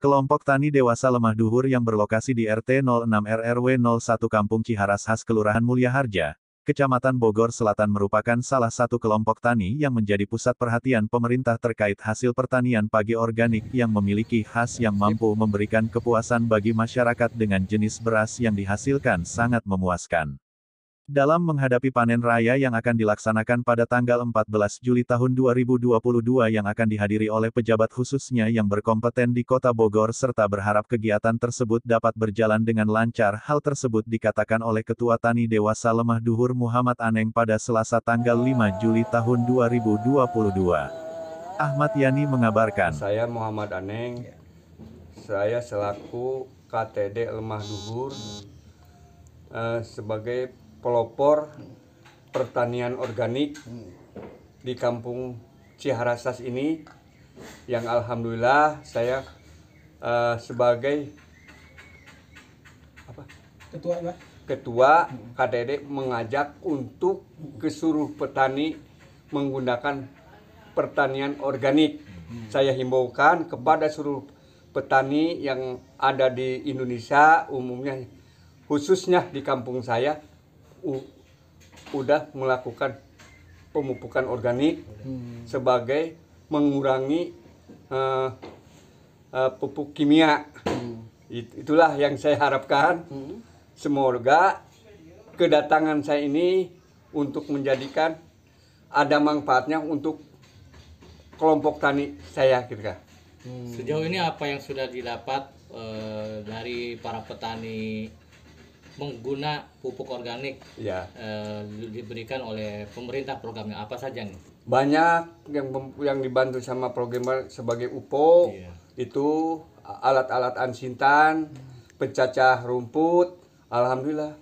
Kelompok tani dewasa lemah duhur yang berlokasi di RT 06 RRW 01 Kampung Ciharas Has Kelurahan Mulyaharja, Kecamatan Bogor Selatan merupakan salah satu kelompok tani yang menjadi pusat perhatian pemerintah terkait hasil pertanian padi organik yang memiliki khas yang mampu memberikan kepuasan bagi masyarakat dengan jenis beras yang dihasilkan sangat memuaskan. Dalam menghadapi panen raya yang akan dilaksanakan pada tanggal 14 Juli tahun 2022 yang akan dihadiri oleh pejabat khususnya yang berkompeten di Kota Bogor serta berharap kegiatan tersebut dapat berjalan dengan lancar. Hal tersebut dikatakan oleh Ketua Tani Dewasa Lemah Duhur Muhammad Aneng pada Selasa tanggal 5 Juli tahun 2022. Ahmad Yani mengabarkan. Saya Muhammad Aneng, saya selaku KTD Lemah Duhur sebagai pelopor pertanian organik di Kampung Ciharas Has ini, yang alhamdulillah saya sebagai ketua KTD mengajak untuk ke seluruh petani menggunakan pertanian organik. Saya himbaukan kepada seluruh petani yang ada di Indonesia umumnya, khususnya di kampung saya, udah melakukan pemupukan organik sebagai mengurangi pupuk kimia. Itulah yang saya harapkan. Semoga kedatangan saya ini untuk menjadikan ada manfaatnya untuk kelompok tani saya, kira-kira. Sejauh ini apa yang sudah didapat dari para petani mengguna pupuk organik diberikan oleh pemerintah, programnya apa saja nih? Banyak yang dibantu sama program sebagai UPO, itu alat-alat ansintan, pencacah rumput, alhamdulillah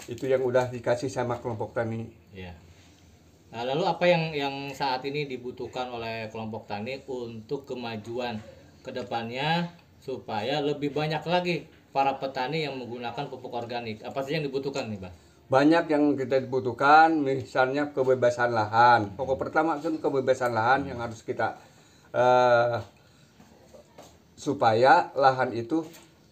itu yang udah dikasih sama kelompok tani. Nah, lalu apa yang saat ini dibutuhkan oleh kelompok tani untuk kemajuan kedepannya supaya lebih banyak lagi para petani yang menggunakan pupuk organik? Apa saja yang dibutuhkan nih, Bang? Banyak yang kita butuhkan, misalnya kebebasan lahan. Pokok pertama kan kebebasan lahan yang harus kita supaya lahan itu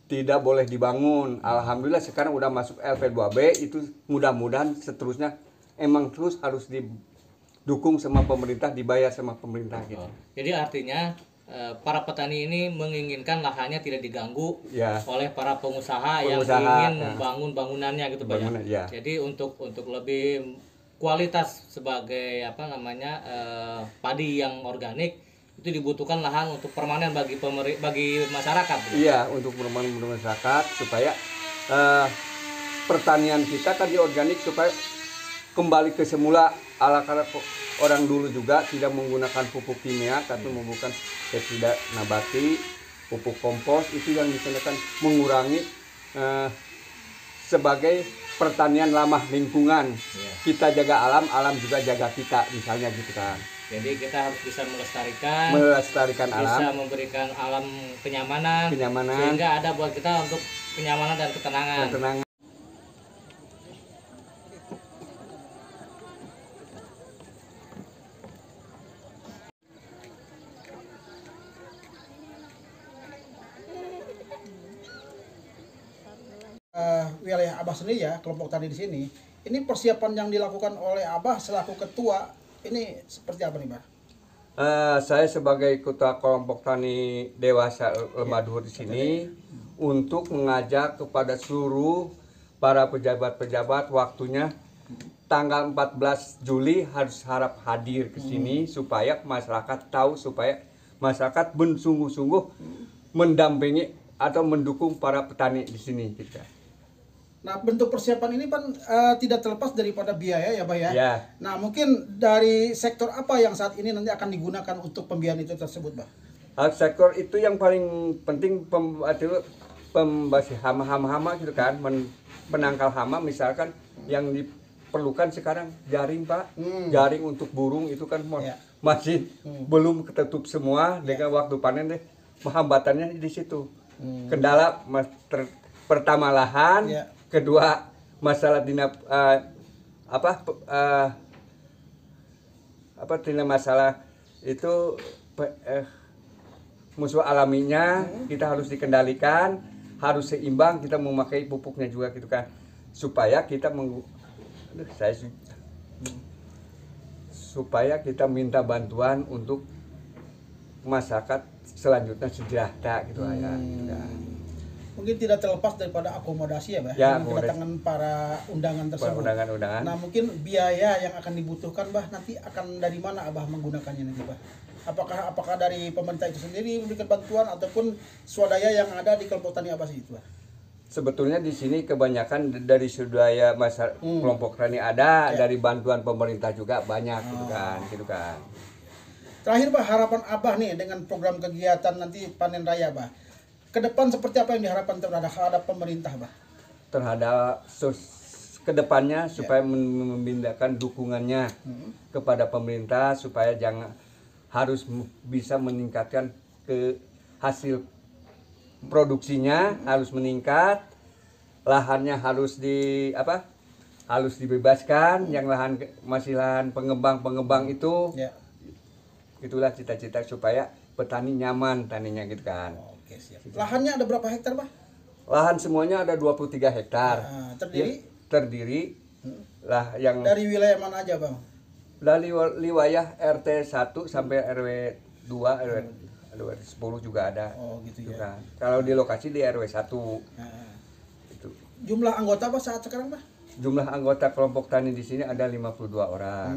tidak boleh dibangun. Alhamdulillah sekarang udah masuk LP2B, itu mudah-mudahan seterusnya emang terus harus didukung sama pemerintah, dibayar sama pemerintah gitu. Jadi artinya para petani ini menginginkan lahannya tidak diganggu oleh para pengusaha yang ingin membangun bangunannya gitu, Pak. Jadi untuk lebih kualitas sebagai padi yang organik itu dibutuhkan lahan untuk permanen bagi masyarakat. Iya, untuk permanen masyarakat supaya pertanian kita kan di organik supaya kembali ke semula ala orang dulu juga, tidak menggunakan pupuk kimia tapi menggunakan pestisida nabati, pupuk kompos. Itu yang digunakan mengurangi sebagai pertanian ramah lingkungan. Kita jaga alam, alam juga jaga kita, misalnya gitu kan. Jadi kita harus bisa melestarikan alam, bisa memberikan alam kenyamanan, sehingga ada buat kita untuk kenyamanan dan ketenangan. Wilayah Abah sendiri ya, kelompok tani di sini, ini persiapan yang dilakukan oleh Abah selaku ketua ini seperti apa nih, Mbak? Saya sebagai ketua kelompok tani dewasa Lemah Duhur di sini untuk mengajak kepada seluruh para pejabat-pejabat, waktunya tanggal 14 Juli harus hadir ke sini supaya masyarakat tahu, supaya masyarakat bersungguh-sungguh mendampingi atau mendukung para petani di sini kita. Nah, bentuk persiapan ini kan tidak terlepas daripada biaya ya, Pak ya. Nah, mungkin dari sektor apa yang saat ini nanti akan digunakan untuk pembiayaan itu tersebut, Pak? Sektor itu yang paling penting, pembasih hama-hama gitu kan, penangkal hama. Misalkan yang diperlukan sekarang jaring, Pak. Jaring untuk burung itu kan masih belum ketutup semua. Dengan waktu panen deh, hambatannya di situ. Kendala pertama lahan, kedua masalah masalah itu musuh alaminya kita harus dikendalikan, harus seimbang, kita memakai pupuknya juga gitu kan, supaya kita supaya kita minta bantuan untuk masyarakat selanjutnya sejahtera gitu ya. Gitu kan. Mungkin tidak terlepas daripada akomodasi ya, Bah, yang kedatangan para undangan tersebut. Undangan. Nah, mungkin biaya yang akan dibutuhkan, Bah, nanti akan dari mana Abah menggunakannya nanti, Bah? Apakah dari pemerintah itu sendiri memberikan bantuan ataupun swadaya yang ada di kelompok tani Abah itu, Bah? Sebetulnya di sini kebanyakan dari swadaya kelompok tani ada, dari bantuan pemerintah juga banyak gitu kan. Terakhir, Bah, harapan Abah nih dengan program kegiatan nanti panen raya, Bah. Ke depan seperti apa yang diharapkan terhadap pemerintah, Bah? Terhadap kedepannya supaya memindahkan dukungannya kepada pemerintah supaya harus bisa meningkatkan ke hasil produksinya harus meningkat, lahannya harus dibebaskan, yang masih lahan pengembang itu, itulah cita-cita supaya petani nyaman taninya gitu kan. Oke, siap. Lahannya ada berapa hektar, Bah? Lahan semuanya ada 23 hektar. Terdiri lah yang dari wilayah mana aja, Bang? Dari wilayah RT 1 sampai RW 2, RW 10 juga ada. Oh, gitu ya. Kalau di lokasi di RW 1. Itu. Jumlah anggota, Bah, saat sekarang, Bah? Jumlah anggota kelompok tani di sini ada 52 orang.